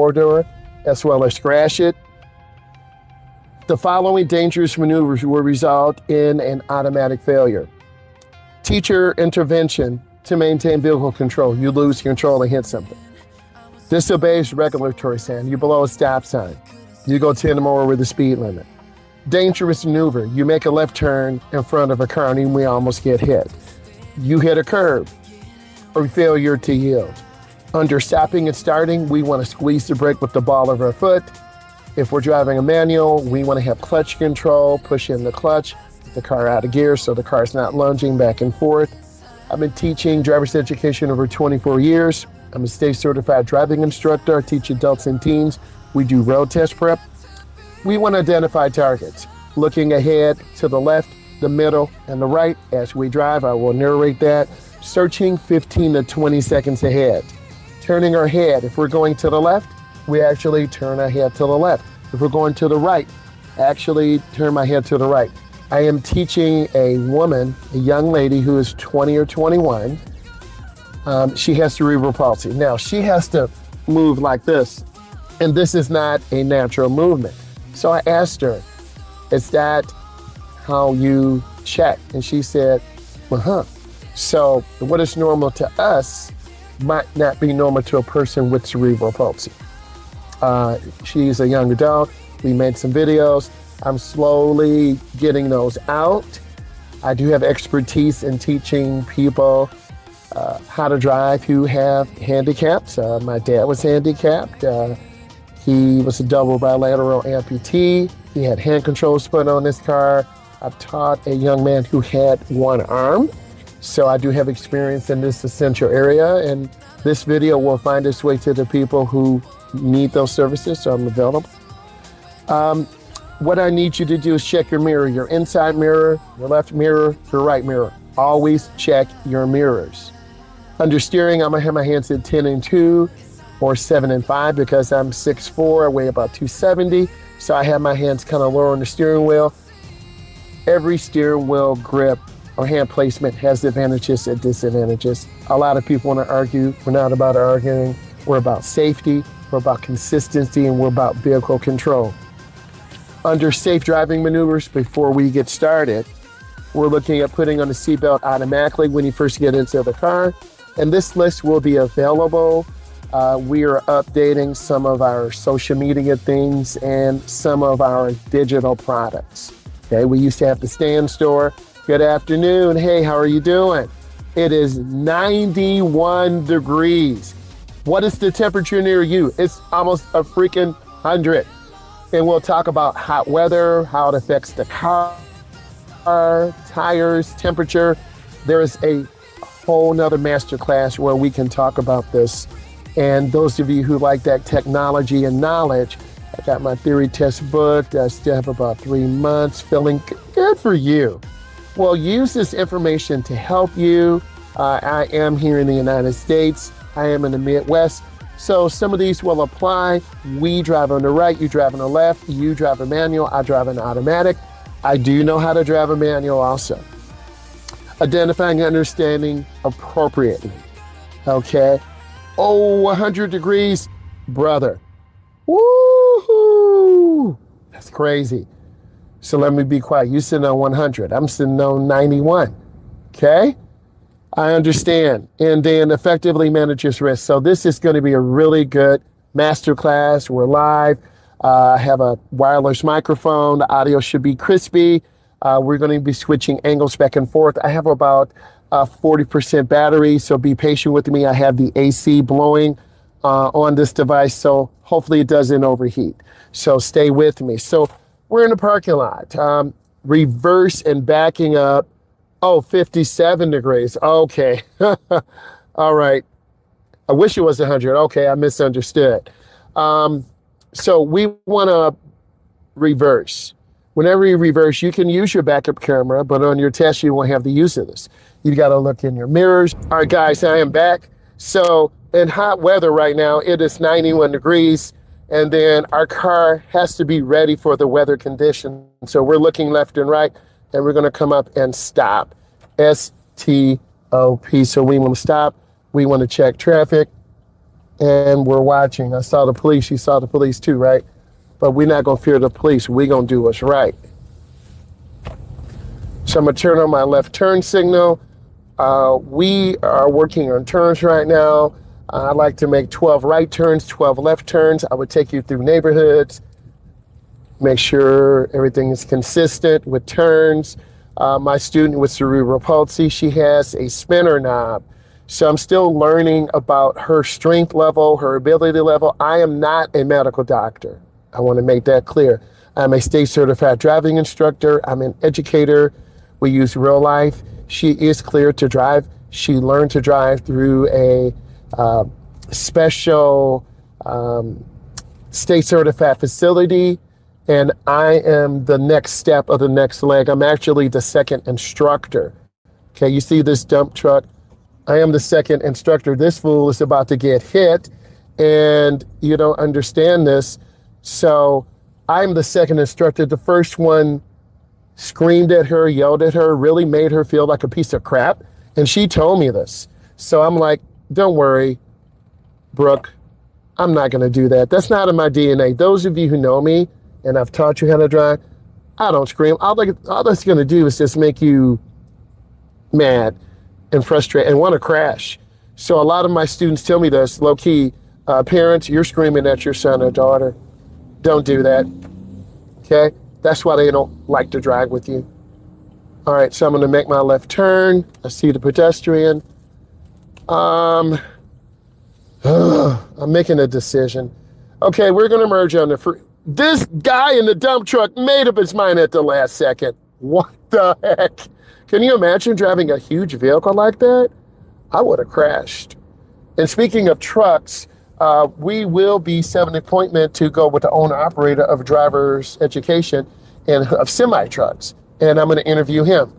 corridor as well as crash it. The following dangerous maneuvers will result in an automatic failure. Teacher intervention to maintain vehicle control. You lose control and hit something. Disobeys regulatory sign. You blow a stop sign. You go 10 or more with the speed limit. Dangerous maneuver. You make a left turn in front of a car and we almost get hit. You hit a curb or failure to yield. Under stopping and starting, we want to squeeze the brake with the ball of our foot. If we're driving a manual, we want to have clutch control, push in the clutch, get the car out of gear so the car's not lunging back and forth. I've been teaching driver's education over 24 years. I'm a state certified driving instructor. I teach adults and teens. We do road test prep. We want to identify targets. Looking ahead to the left, the middle, and the right as we drive. I will narrate that. Searching 15 to 20 seconds ahead. Turning our head. If we're going to the left, we actually turn our head to the left. If we're going to the right, actually turn my head to the right. I am teaching a woman, a young lady who is 20 or 21. She has cerebral palsy. Now, she has to move like this, and this is not a natural movement. So I asked her, is that how you check? And she said, So what is normal to us might not be normal to a person with cerebral palsy. She's a young adult. We made some videos. I'm slowly getting those out. I do have expertise in teaching people how to drive who have handicaps. My dad was handicapped. He was a double bilateral amputee. He had hand controls put on his car. I've taught a young man who had one arm. So I do have experience in this essential area, and this video will find its way to the people who need those services, so I'm available. What I need you to do is check your mirror, your inside mirror, your left mirror, your right mirror. Always check your mirrors. Under steering, I'm gonna have my hands at 10 and 2 or 7 and 5 because I'm 6'4", I weigh about 270. So I have my hands kind of lower on the steering wheel. Every steering wheel grip or hand placement has advantages and disadvantages. A lot of people want to argue. We're not about arguing. We're about safety, we're about consistency, and we're about vehicle control. Under safe driving maneuvers, before we get started, we're looking at putting on the seatbelt automatically when you first get into the car. And this list will be available. We are updating some of our social media things and some of our digital products. Okay, we used to have the stand store. Good afternoon. Hey, how are you doing? It is 91 degrees. What is the temperature near you? It's almost a freaking 100. And we'll talk about hot weather, how it affects the car, tires, temperature. There is a whole nother masterclass where we can talk about this. And those of you who like that technology and knowledge, I got my theory test booked. I still have about 3 months. Feeling good for you. Well, use this information to help you. I am here in the United States. I am in the Midwest. So some of these will apply. We drive on the right, you drive on the left. You drive a manual, I drive an automatic. I do know how to drive a manual also. Identifying and understanding appropriately. Okay. Oh, 100 degrees, brother. Woo-hoo! That's crazy. So let me be quiet. You sitting on 100. I'm sitting on 91. Okay? I understand. And then effectively manage your risk. So this is going to be a really good masterclass. We're live. I have a wireless microphone. The audio should be crispy. We're going to be switching angles back and forth. I have about 40% battery, so be patient with me. I have the AC blowing on this device, so hopefully it doesn't overheat. So stay with me. So we're in the parking lot. Reverse and backing up. Oh, 57 degrees. Okay. All right. I wish it was 100. Okay, I misunderstood. So we want to reverse. Whenever you reverse, you can use your backup camera, but on your test, you won't have the use of this. You got to look in your mirrors. All right, guys, I am back. So in hot weather right now, it is 91 degrees, and then our car has to be ready for the weather condition. So we're looking left and right, and we're going to come up and stop. S-T-O-P. So we want to stop. We want to check traffic. and we're watching. I saw the police, you saw the police too, right? But we're not gonna fear the police, we're gonna do what's right. So I'm gonna turn on my left turn signal. We are working on turns right now. I like to make 12 right turns, 12 left turns. I would take you through neighborhoods, make sure everything is consistent with turns. My student with cerebral palsy, she has a spinner knob. So I'm still learning about her strength level, her ability level. I am not a medical doctor. I want to make that clear. I'm a state certified driving instructor. I'm an educator. We use real life. She is cleared to drive. She learned to drive through a special state certified facility. And I am the next step of the next leg. I'm actually the second instructor. Okay, you see this dump truck? I am the second instructor. This fool is about to get hit, and you don't understand this. So I'm the second instructor. The first one screamed at her, yelled at her, really made her feel like a piece of crap. And she told me this. So I'm like, don't worry, Brooke, I'm not going to do that. That's not in my DNA. Those of you who know me, and I've taught you how to drive, I don't scream. All that's going to do is just make you mad and frustrated and want to crash. So a lot of my students tell me this, low key, parents, you're screaming at your son or daughter. Don't do that, okay? That's why they don't like to drive with you. All right, so I'm gonna make my left turn. I see the pedestrian. I'm making a decision. Okay, we're gonna merge on the free. This guy in the dump truck made up his mind at the last second. What the heck? Can you imagine driving a huge vehicle like that? I would have crashed. And speaking of trucks, we will be setting an appointment to go with the owner-operator of driver's education and of semi-trucks. And I'm going to interview him.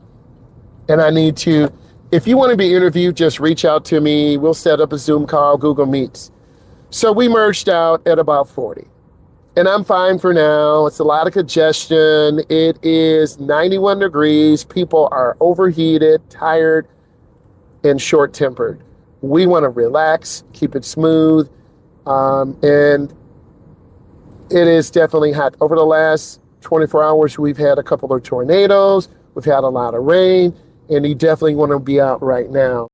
And I need to, if you want to be interviewed, just reach out to me. We'll set up a Zoom call, Google Meets. So we merged out at about 40. And I'm fine for now. It's a lot of congestion. It is 91 degrees. People are overheated, tired, and short-tempered. We want to relax, keep it smooth, and it is definitely hot. Over the last 24 hours, we've had a couple of tornadoes. We've had a lot of rain, and you definitely want to be out right now.